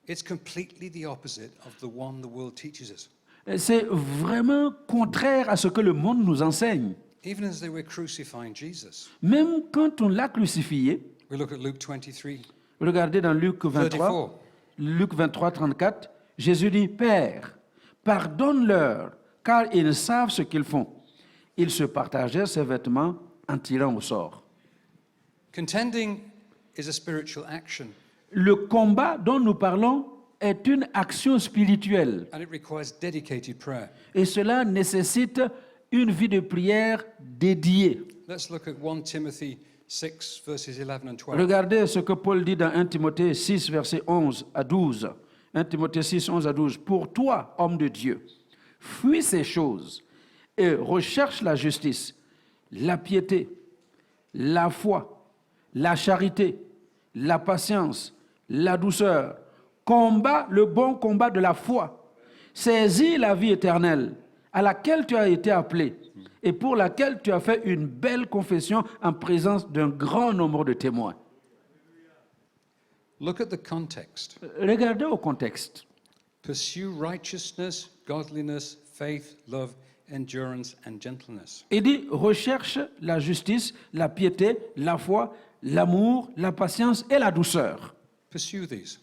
It's completely the opposite of the one the world teaches us. C'est vraiment contraire à ce que le monde nous enseigne. Even as they were crucifying Jesus. Même quand on l'a crucifié, We look at Luke 23. regardez dans Luc 23, 34. Luc 23, 34, Jésus dit, Père, pardonne-leur, car ils ne savent ce qu'ils font. Ils se partagèrent ses vêtements en tirant au sort. Contending is a spiritual action, Le combat dont nous parlons est une action spirituelle and it requires dedicated prayer. et cela nécessite une vie de prière dédiée. Let's look at 1 Timothy 6, verses 11 and 12. Regardez ce que Paul dit dans 1 Timothée 6, versets 11 à 12. 1 Timothée 6, 11 à 12. Pour toi, homme de Dieu, fuis ces choses et recherche la justice, la piété, la foi, la charité, la patience, la douceur. Combat le bon combat de la foi. Saisis la vie éternelle à laquelle tu as été appelé et pour laquelle tu as fait une belle confession en présence d'un grand nombre de témoins. Look at the context. Regardez au contexte. Pursue righteousness, godliness, faith, love, endurance, and gentleness. Il dit, recherche la justice, la piété, la foi, l'amour, la patience et la douceur. Pursue these.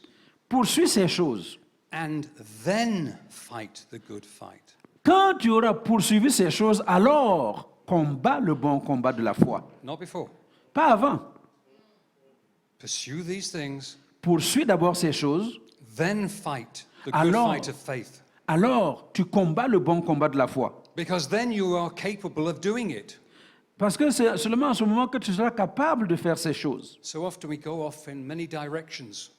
Poursuis ces choses. And then fight the good fight. Quand tu auras poursuivi ces choses, alors combat le bon combat de la foi. Not before. Pas avant. Pursue these things, Poursuis d'abord ces choses, then fight the good Alors- fight of faith. alors tu combats le bon combat de la foi. Because then you are capable of doing it. Parce que c'est seulement en ce moment que tu seras capable de faire ces choses. So often we go off in many directions.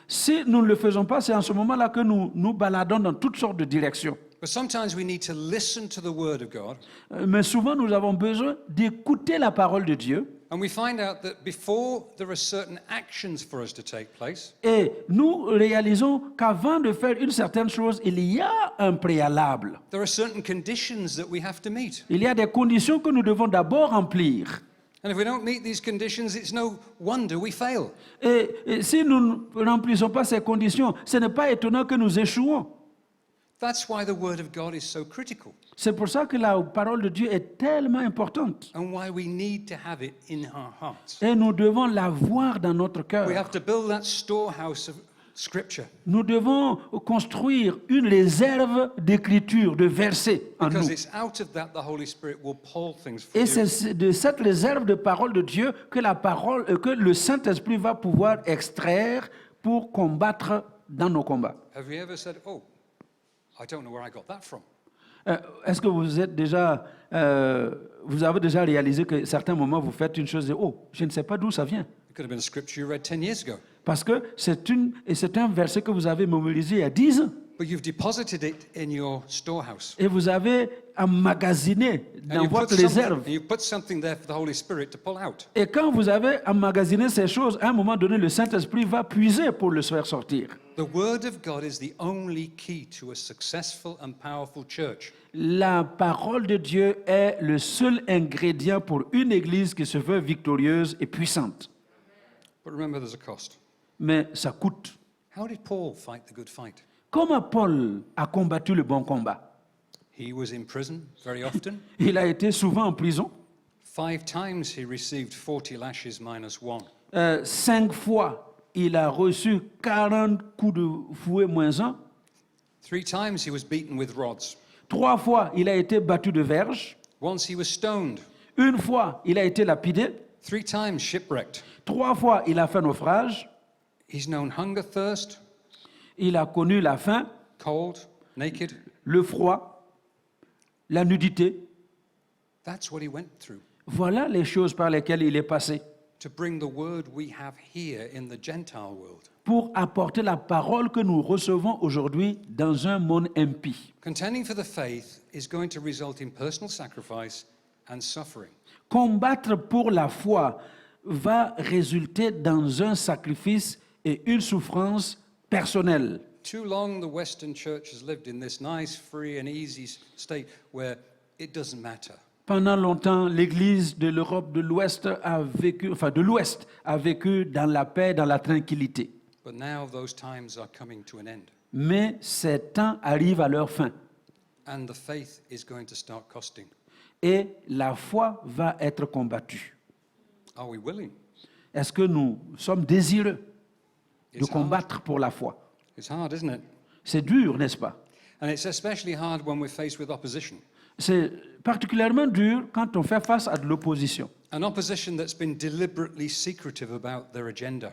Si nous ne le faisons pas, c'est en ce moment-là que nous nous baladons dans toutes sortes de directions. But sometimes we need to listen to the Word of God, Mais souvent, nous avons besoin d'écouter la parole de Dieu. and we find out that before there are certain actions for us to take place, Et nous réalisons qu'avant de faire une certaine chose, il y a un préalable. there are certain conditions that we have to meet. Il y a des conditions que nous devons d'abord remplir. And if we don't meet these conditions, it's no wonder we fail. Et si nous ne remplissons pas ces conditions, ce n'est pas étonnant que nous échouons. That's why the Word of God is so critical C'est pour ça que la parole de Dieu est tellement importante. and why we need to have it in our hearts. Et nous devons l'avoir dans notre We cœur. have to build that storehouse of Scripture Nous devons construire une réserve d'écriture, de versets en because nous. it's out of that the Holy Spirit will pull things for Et you. c'est de cette réserve de parole de Dieu que que le Saint-Esprit va pouvoir extraire pour combattre dans nos combats. Have you ever said, "Oh, I don't know where I got that from"? Est-ce que vous avez déjà réalisé que certains moments vous faites une chose et oh, je ne sais pas d'où ça vient. It could have been a scripture you read 10 years ago, Parce que c'est un verset que vous avez mémorisé il y a 10 ans. but you've deposited it in your storehouse. Et vous avez emmagasiné dans votre réserve. and you put something there for the Holy Spirit to pull out. Et quand vous avez emmagasiné ces choses, à un moment donné, le Saint-Esprit va puiser pour le faire sortir. The Word of God is the only key to a successful and powerful church. La parole de Dieu est le seul ingrédient pour une église qui se veut victorieuse et puissante. But remember, there's a cost. Mais ça coûte. How did Paul fight the good fight? Comment Paul a combattu le bon combat? He was in prison very often. Il a été souvent en prison. 5 times he received 40 lashes minus 1. 5 fois, il a reçu 40 coups de fouet moins 1. 3 times he was beaten with rods. 3 fois, il a été battu de verge. Once he was stoned. 1 fois, il a été lapidé. 3 times shipwrecked. 3 fois, il a fait naufrage. He's known hunger, thirst, Il a connu la faim, cold, naked. le froid, la nudité. That's what he went through Voilà les choses par lesquelles il est passé to bring the word we have here in the Gentile world. pour apporter la parole que nous recevons aujourd'hui dans un monde impie. Contending for the faith is going to result in personal sacrifice and suffering. Combattre pour la foi va résulter dans un sacrifice et une souffrance personnelle. Too long the Western church has lived in this nice, free and easy state where it doesn't matter. Pendant longtemps, l'Église de l'Europe de l'Ouest de l'Ouest a vécu dans la paix, dans la tranquillité. But now those times are coming to an end. Mais ces temps arrivent à leur fin And the faith is going to start costing. et la foi va être combattue. Are we willing? Est-ce que nous sommes désireux de It's hard. combattre pour la foi? It's hard, isn't it? C'est dur, n'est-ce pas? And it's especially hard when we're faced with opposition. C'est particulièrement dur quand on fait face à de l'opposition. An opposition that's been deliberately secretive about their agenda.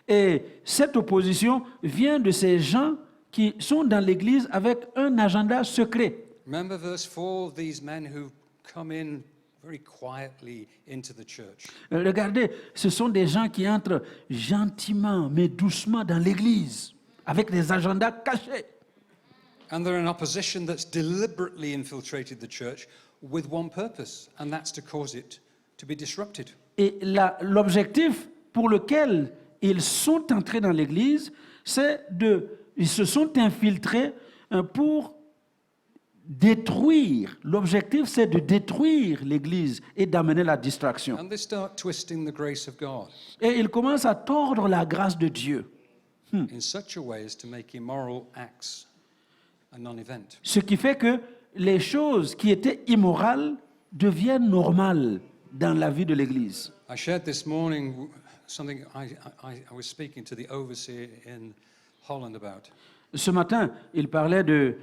Et cette opposition vient de ces gens qui sont dans l'Église avec un agenda secret. Remember verse 4, these men who come in very quietly into the church. Regardez, ce sont des gens qui entrent gentiment mais doucement dans l'Église avec des agendas cachés. And they're an opposition that's deliberately infiltrated the church with one purpose, and that's to cause it to be disrupted. Et l'objectif pour lequel ils sont entrés dans l'Église, ils se sont infiltrés pour détruire. L'objectif, c'est de détruire l'Église et d'amener la distraction. And they start twisting the grace of God Et ils commencent à tordre la grâce de Dieu, in such a way as to make immoral acts a non-event. ce qui fait que les choses qui étaient immorales deviennent normales dans la vie de l'Église. I shared this morning something I was speaking to the overseer in Holland about. Ce matin, il parlait de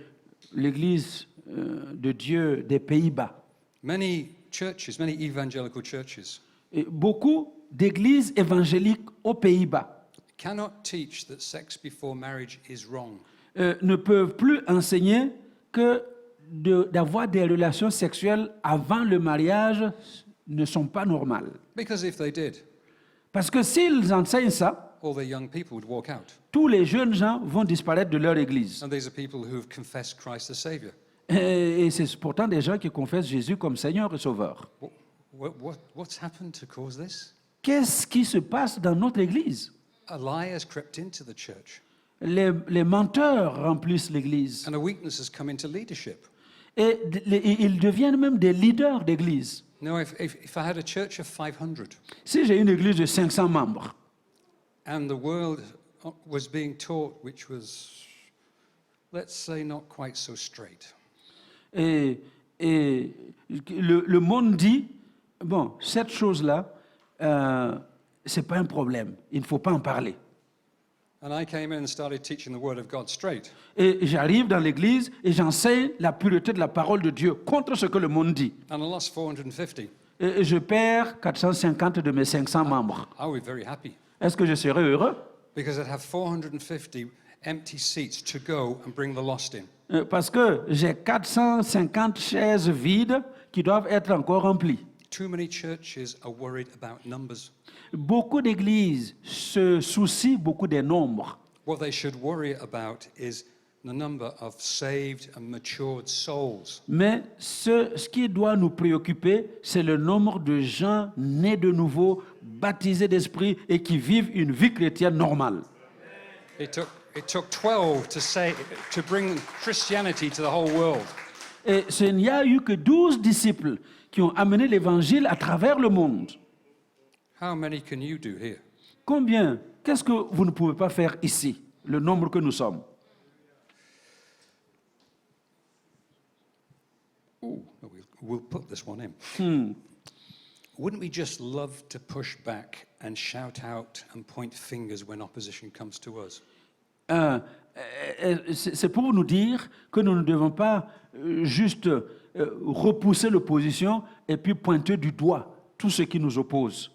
l'Église de Dieu des Pays-Bas. Many churches, many evangelical churches, Et beaucoup d'églises évangéliques aux Pays-Bas cannot teach that sex before marriage is wrong. ne peuvent plus enseigner que d'avoir des relations sexuelles avant le mariage ne sont pas normales. Because if they did, Parce que s'ils enseignent ça, all the young people would walk out. tous les jeunes gens vont disparaître de leur église. And these are people who've confessed Christ the Savior. Et c'est pourtant des gens qui confessent Jésus comme Seigneur et Sauveur. What's happened to cause this? Qu'est-ce qui se passe dans notre église? A lie has crept into the church, Les menteurs remplissent l'église. and a weakness has come into leadership. Et ils deviennent même des leaders d'église. Now, if I had a church of 500 Si j'ai une église de 500 membres, and the world was being taught, which was, let's say, not quite so straight. Et le monde dit, bon, cette chose-là, ce n'est pas un problème, il ne faut pas en parler. And I came in and started teaching the Word of God straight. Et j'arrive dans l'église et j'enseigne la pureté de la parole de Dieu contre ce que le monde dit. And I lost 450. Et je perds 450 de mes 500 membres. I was very happy Est-ce que je serai heureux? because I'd have 450 empty seats to go and bring the lost in. Parce que j'ai 450 chaises vides qui doivent être encore remplies. Too many churches are worried about numbers. Beaucoup d'églises se soucient beaucoup des nombres. What they should worry about is the number of saved and matured souls. Mais ce qui doit nous préoccuper, c'est le nombre de gens nés de nouveau, baptisés d'esprit et qui vivent une vie chrétienne normale. It took 12 to bring Christianity to the whole world. Et il n'y a eu que 12 disciples qui ont amené l'évangile à travers le monde. How many can you do here? Combien? Qu'est-ce que vous ne pouvez pas faire ici, le nombre que nous sommes? Ooh, we'll put this one in. Wouldn't we just love to push back and shout out and point fingers when opposition comes to us? C'est pour nous dire que nous ne devons pas juste repousser l'opposition et puis pointer du doigt tout ce qui nous oppose.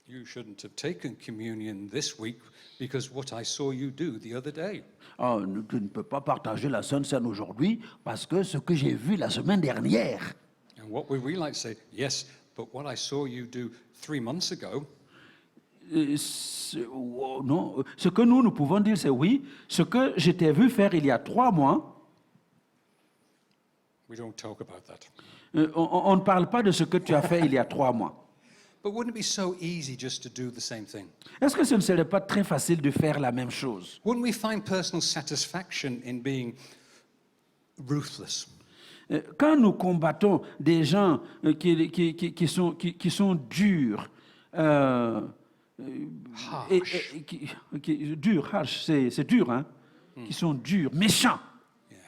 You shouldn't have taken communion this week because what I saw you do the other day. Oh, tu ne peux pas partager la Sainte Seine aujourd'hui parce que ce que j'ai vu la semaine dernière. And what would we like to say? Yes, but what I saw you do 3 months ago. Non, ce que nous pouvons dire, c'est oui, ce que je t'ai vu faire il y a 3 mois. We don't talk about that. On ne parle pas de ce que tu as fait il y a 3 mois. But wouldn't it be so easy just to do the same thing? Est-ce que ce ne serait pas très facile de faire la même chose? Wouldn't we find personal satisfaction in being ruthless? Quand nous combattons des gens qui sont durs, harsh, c'est dur, hein? Qui sont durs, méchants. Yeah.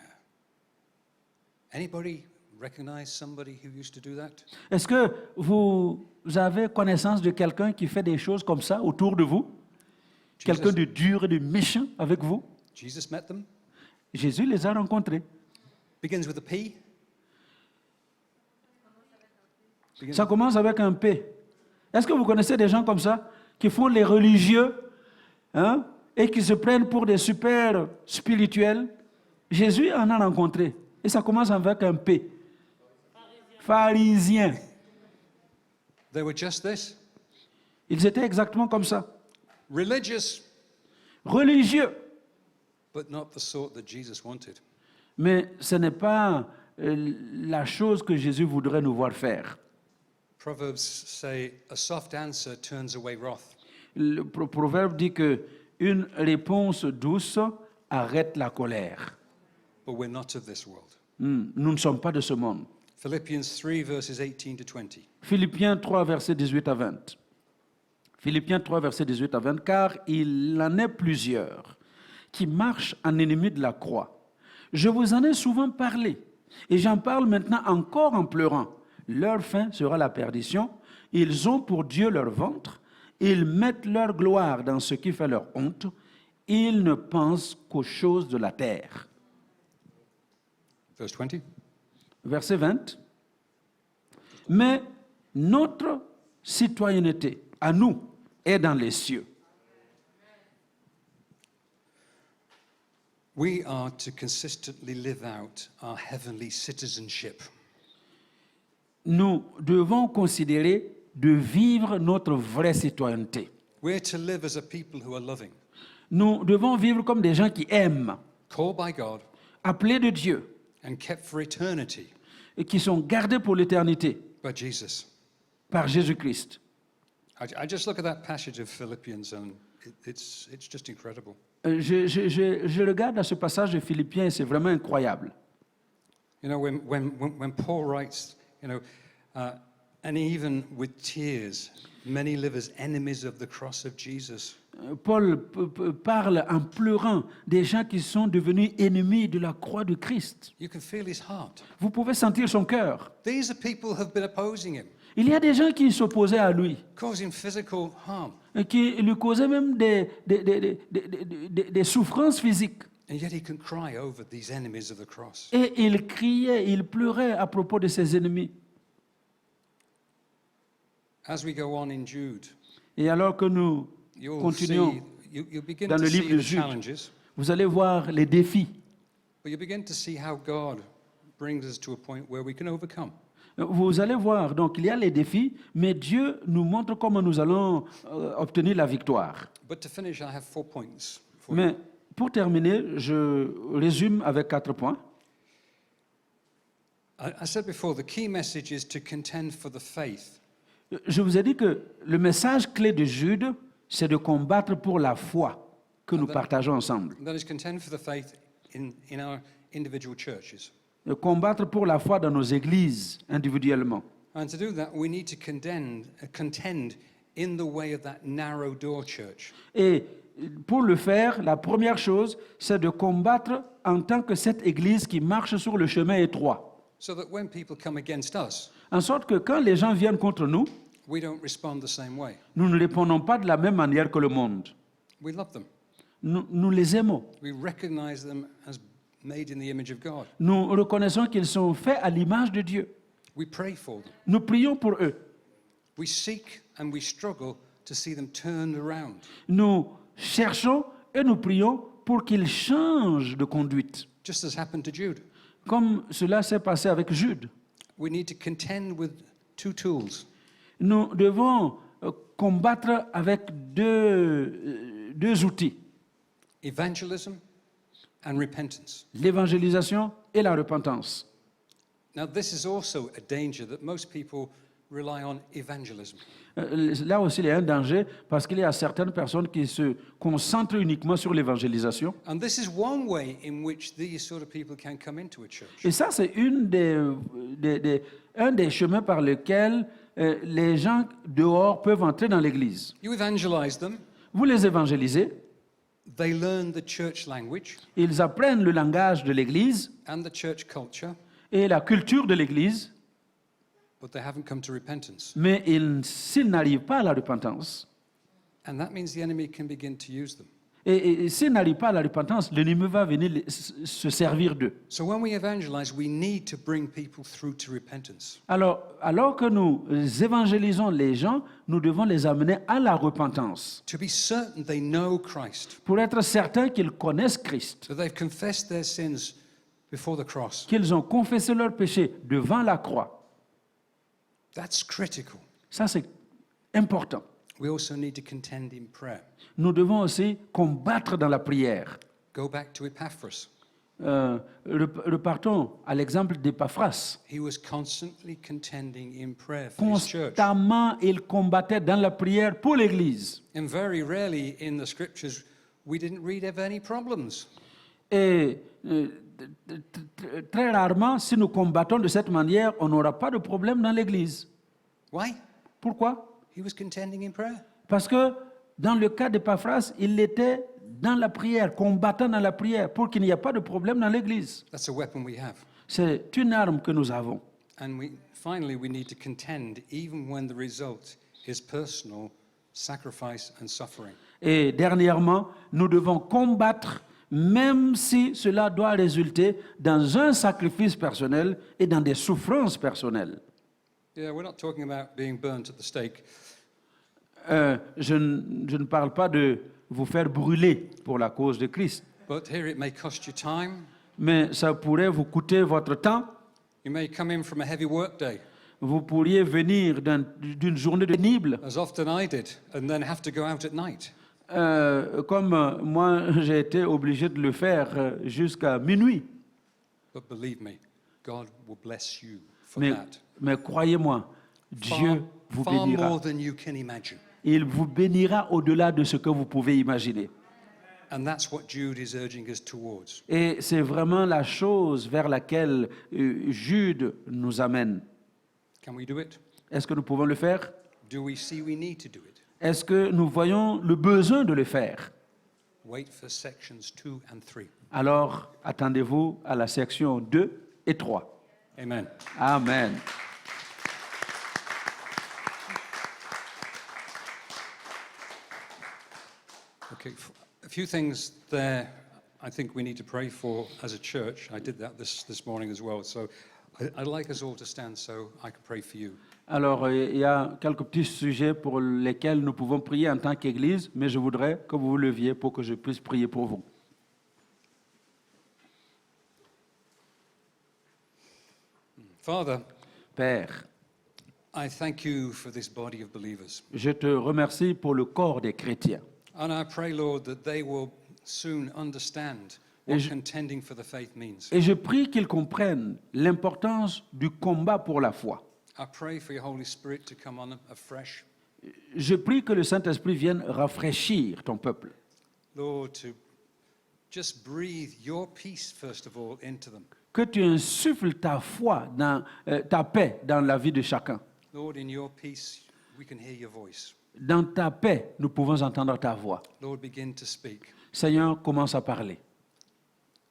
Anybody recognize somebody who used to do that? Est-ce que vous avez connaissance de quelqu'un qui fait des choses comme ça autour de vous? Quelqu'un de dur et de méchant avec vous? Jesus met them. Jésus les a rencontrés. Begins with a P. Ça commence avec un P. Est-ce que vous connaissez des gens comme ça qui font les religieux, hein, et qui se prennent pour des super spirituels? Jésus en a rencontré. Et ça commence avec un P. Pharisiens. They were just this. Ils étaient exactement comme ça. Religious, Religieux. but not the sort that Jesus wanted. Mais ce n'est pas la chose que Jésus voudrait nous voir faire. Proverbs say, a soft answer turns away wrath. Le proverbe dit que une réponse douce arrête la colère. But we're not of this world. Nous ne sommes pas de ce monde. Philippians 3, verses 18 to 20. Philippiens 3, versets 18 à 20. Philippiens 3, versets 18 à 20. Car il en est plusieurs qui marchent en ennemis de la croix. Je vous en ai souvent parlé, et j'en parle maintenant encore en pleurant. Leur fin sera la perdition. Ils ont pour Dieu leur ventre. Ils mettent leur gloire dans ce qui fait leur honte. Ils ne pensent qu'aux choses de la terre. Verse 20. Verset 20. Mais notre citoyenneté, à nous, est dans les cieux. We are to consistently live out our heavenly citizenship. Nous devons considérer de vivre notre vraie citoyenneté. We're to live as a people who are loving, Nous devons vivre comme des gens qui aiment, called by God, appelés de Dieu, and kept for eternity et qui sont gardés pour l'éternité by Jesus. par Jésus-Christ. I just look at that passage of Philippians and it's just incredible. Je regarde à ce passage de Philippiens et c'est vraiment incroyable. You know, when Paul writes, you know, and even with tears, many live as enemies of the cross of Jesus. Paul parle en pleurant des gens qui sont devenus ennemis de la croix de Christ. You can feel his heart. Vous pouvez sentir son cœur. These are people who have been opposing him, Il y a des gens qui s'opposaient à lui, causing physical harm, et qui lui causaient même des souffrances physiques. and yet he can cry over these enemies of the cross. Et il criait, il pleurait à propos de ses ennemis. As we go on in Jude, Et alors que nous you'll continuons see, you'll begin dans to le livre see de the Jude, challenges, vous allez voir les défis. but you'll begin to see how God brings us to a point where we can overcome. Vous allez voir, donc il y a les défis, mais Dieu nous montre comment nous allons obtenir la victoire. But to finish, I have 4 points for you. Mais pour terminer, je résume avec 4 points. I said before, the key message is to contend for the faith. Je vous ai dit que le message clé de Jude, c'est de combattre pour la foi que nous partageons ensemble. That is, contend for the faith in our individual churches. De combattre pour la foi dans nos églises individuellement. And to do that, we need to contend in the way of that narrow door church. Et pour le faire, la première chose, c'est de combattre en tant que cette église qui marche sur le chemin étroit. So that when people come against us, En sorte que quand les gens viennent contre nous, we don't respond the same way. nous ne répondons pas de la même manière que le monde. We love them. Nous les aimons. We recognize them as made in the image of God. Nous reconnaissons qu'ils sont faits à l'image de Dieu. We pray for them. Nous prions pour eux. We seek and we struggle to see them turned around. Nous cherchons et nous prions pour qu'ils changent de conduite. Just as happened to Jude. Comme cela s'est passé avec Jude. We need to contend with 2 tools. Nous devons combattre avec deux outils, Evangelism and repentance. l'évangélisation et la repentance. Now, this is also a danger that most people rely on evangelism. Là aussi, il y a un danger parce qu'il y a certaines personnes qui se concentrent uniquement sur l'évangélisation. And this is one way in which these sort of people can come into a church. Et ça, c'est un des chemins par lesquels les gens dehors peuvent entrer dans l'Église. You evangelize them, Vous les évangélisez, they learn the church language ils apprennent le langage de l'Église and the church culture, et la culture de l'Église, but they haven't come to repentance. mais s'ils n'arrivent pas à la repentance, And that means the enemy can begin to use them. et s'ils n'arrivent pas à la repentance, l'ennemi va venir se servir d'eux. So when we evangelize, we need to bring people through to repentance. Alors que nous évangélisons les gens, nous devons les amener à la repentance, To be certain they know Christ, pour être certains qu'ils connaissent Christ, that they've confessed their sins before the cross. qu'ils ont confessé leurs péchés devant la croix. That's critical. Ça, c'est important. We also need to contend in prayer. Nous devons aussi combattre dans la prière. Go back to Epaphras. Repartons à l'exemple d'Épaphras. He was constantly contending in prayer for his church. Constamment, il combattait dans la prière pour l'Église. And very rarely in the scriptures, we didn't read of any problems. Et très rarement, si nous combattons de cette manière, on n'aura pas de problème dans l'Église. Why? Pourquoi? He was contending in prayer. Parce que dans le cas d'Épaphras, il était dans la prière, combattant dans la prière, pour qu'il n'y ait pas de problème dans l'Église. That's a weapon we have. C'est une arme que nous avons. And finally, we need to contend even when the result is personal sacrifice and suffering. Et dernièrement, nous devons combattre, même si cela doit résulter dans un sacrifice personnel et dans des souffrances personnelles. Yeah, we're not talking about being burnt at the stake. Je ne parle pas de vous faire brûler pour la cause de Christ, But here it may cost you time. mais ça pourrait vous coûter votre temps. You may come in from a heavy work day, Vous pourriez venir d'une journée pénible, as often I did, and then have to go out at night. comme moi j'ai été obligé de le faire jusqu'à minuit. But believe me, God will bless you for Mais, that. mais croyez-moi, Dieu vous Far bénira. more than you can imagine. Il vous bénira au-delà de ce que vous pouvez imaginer. And that's what Jude is urging us towards. Et c'est vraiment la chose vers laquelle Jude nous amène. Can we do it? Est-ce que nous pouvons le faire? Do we see we need to do it? Est-ce que nous voyons le besoin de le faire? Wait for sections 2 and 3. Alors, attendez-vous à la section 2 et 3. Amen. Amen. Okay, a few things there I think we need to pray for as a church. I did that this morning as well. So I'd like us all to stand so I can pray for you. Alors, il y a quelques petits sujets pour lesquels nous pouvons prier en tant qu'Église, mais je voudrais que vous vous leviez pour que je puisse prier pour vous. Father, Père, I thank you for this body of believers. je te remercie pour le corps des chrétiens. And I pray, Lord, that they will soon understand Et what je- contending for the faith means. Et je prie qu'ils comprennent l'importance du combat pour la foi. I pray for your Holy Spirit to come on afresh, Je prie que le Saint-Esprit vienne rafraîchir ton peuple. Lord, to just breathe your peace, first of all, into them. Que tu insuffles ta foi, ta paix dans la vie de chacun. Lord, in your peace, we can hear your voice. Dans ta paix, nous pouvons entendre ta voix. Lord, begin to speak. Seigneur, commence à parler.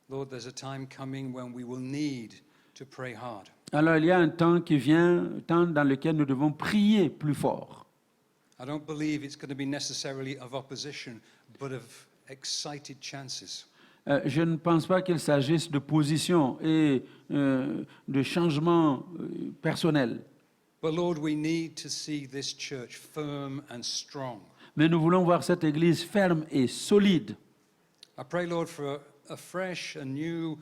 Lord, there's a time coming when we will need to pray hard. Alors il y a un temps qui vient, un temps dans lequel nous devons prier plus fort. I don't believe it's going to be necessarily of opposition, but of excited chances. Je ne pense pas qu'il s'agisse de position et de changement personnel. But Lord, we need to see this church firm and strong. Mais nous voulons voir cette Église ferme et solide. I pray, Lord, for a fresh, a new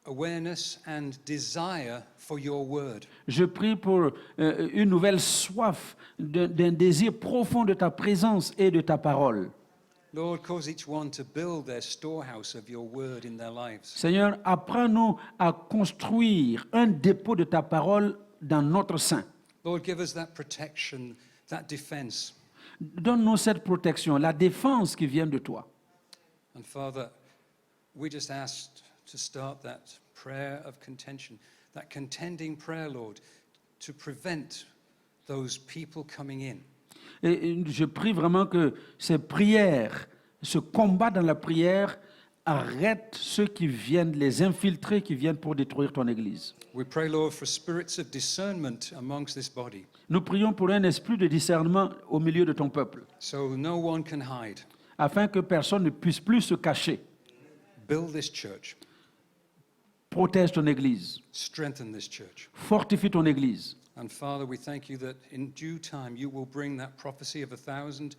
awareness and desire for your word. Je prie pour une nouvelle soif, d'un désir profond de ta présence et de ta parole. Lord, cause each one to build their storehouse of your word in their lives. Seigneur, apprends-nous à construire un dépôt de ta parole dans notre sein. Lord, give us that protection, that defense. Donne-nous cette protection, la défense qui vient de toi. And Father, we just asked to start that prayer of contention, that contending prayer, Lord, to prevent those people coming in. Et je prie vraiment que ces prières, ce combat dans la prière, arrête ceux qui viennent, les infiltrer, qui viennent pour détruire ton Église. We pray, Lord, for spirits of discernment amongst this body, Nous prions pour un esprit de discernement au milieu de ton peuple, so no one can hide. afin que personne ne puisse plus se cacher. Build this church, Protège ton Église, strengthen this church. fortifie ton Église. And Father, we thank you that in due time you will bring that prophecy of 1,000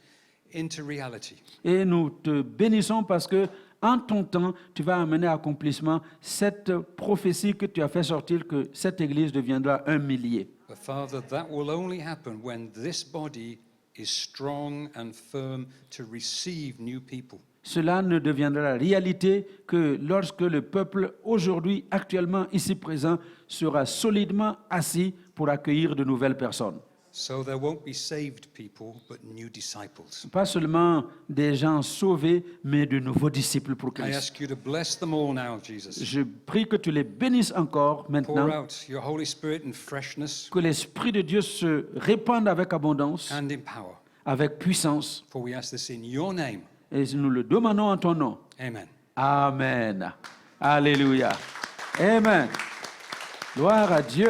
into reality. Et nous te bénissons parce que, en ton temps, tu vas amener à accomplissement cette prophétie que tu as fait sortir, que cette Église deviendra 1 millier. But Father, that will only happen when this body is strong and firm to receive new people. Cela ne deviendra réalité que lorsque le peuple, aujourd'hui, actuellement ici présent, sera solidement assis pour accueillir de nouvelles personnes. So there won't be saved people, but new disciples. Pas seulement des gens sauvés, mais de nouveaux disciples pour I Christ. ask you to bless them all now, Jesus. Je prie que tu les bénisses encore Pour maintenant, out your Holy Spirit in freshness que l'Esprit de Dieu se répande avec abondance, and in power. avec puissance. For we ask this in your name. Et nous le demandons en ton nom. Amen. Amen. Alléluia. Amen. Gloire à Dieu.